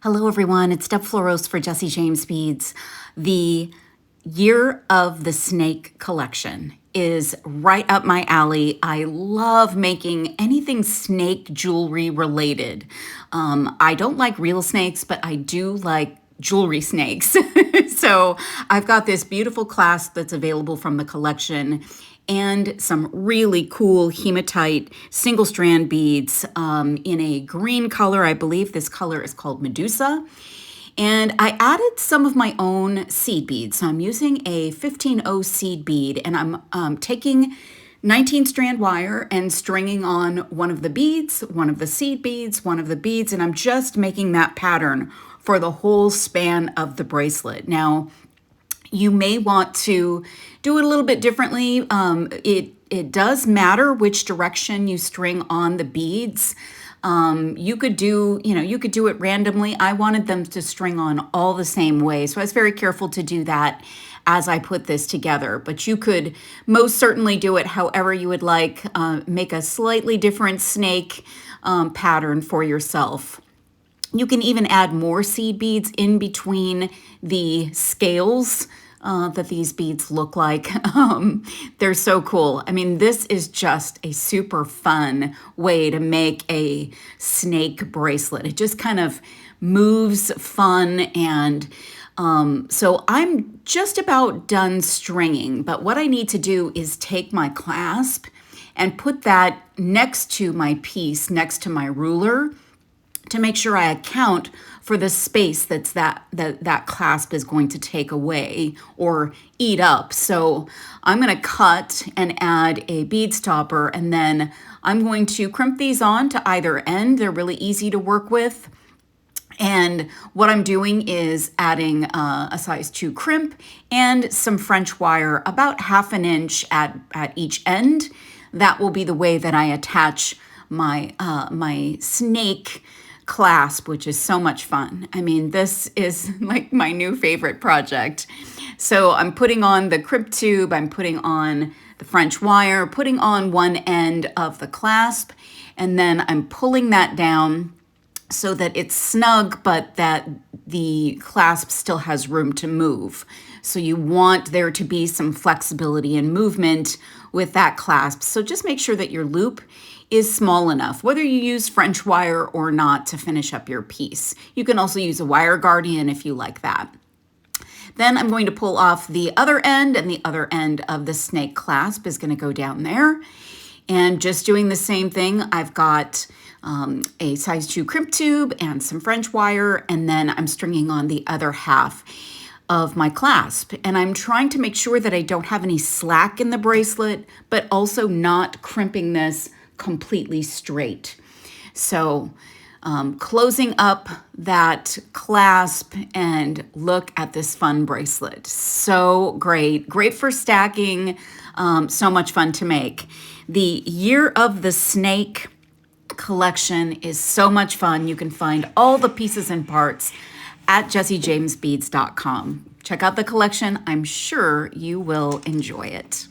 Hello everyone, it's Deb Floros for Jesse James Beads. The Year of the Snake collection is right up my alley. I love making anything snake jewelry related. I don't like real snakes, but I do like jewelry snakes. So I've got this beautiful clasp that's available from the collection and some really cool hematite single strand beads in a green color. I believe this color is called Medusa. And I added some of my own seed beads. So I'm using a 15-0 seed bead, and I'm taking 19 strand wire and stringing on one of the beads, one of the seed beads, one of the beads, and I'm just making that pattern for the whole span of the bracelet. Now, you may want to do it a little bit differently. It does matter which direction you string on the beads. You could do it randomly. I wanted them to string on all the same way, so I was very careful to do that as I put this together. But you could most certainly do it however you would like. Make a slightly different snake pattern for yourself. You can even add more seed beads in between the scales that these beads look like. They're so cool. I mean, this is just a super fun way to make a snake bracelet. It just kind of moves fun, and so I'm just about done stringing, but what I need to do is take my clasp and put that next to my piece, next to my ruler, to make sure I account for the space that clasp is going to take away or eat up. So I'm going to cut and add a bead stopper, and then I'm going to crimp these on to either end. They're really easy to work with. And what I'm doing is adding a size 2 crimp and some French wire, about 1/2 inch at each end. That will be the way that I attach my snake clasp, which is so much fun. I mean, this is like my new favorite project. So I'm putting on the crimp tube, I'm putting on the French wire, putting on one end of the clasp, and then I'm pulling that down so that it's snug, but that the clasp still has room to move. So you want there to be some flexibility and movement with that clasp. So just make sure that your loop is small enough, whether you use French wire or not, to finish up your piece. You can also use a wire guardian if you like that. Then I'm going to pull off the other end, and the other end of the snake clasp is going to go down there. And just doing the same thing, I've got a size 2 crimp tube and some French wire, and then I'm stringing on the other half of my clasp. And I'm trying to make sure that I don't have any slack in the bracelet, but also not crimping this completely straight. So closing up that clasp, and look at this fun bracelet. So great for stacking, so much fun to make. The Year of the Snake collection is so much fun. You can find all the pieces and parts at jessejamesbeads.com. Check out the collection. I'm sure you will enjoy it.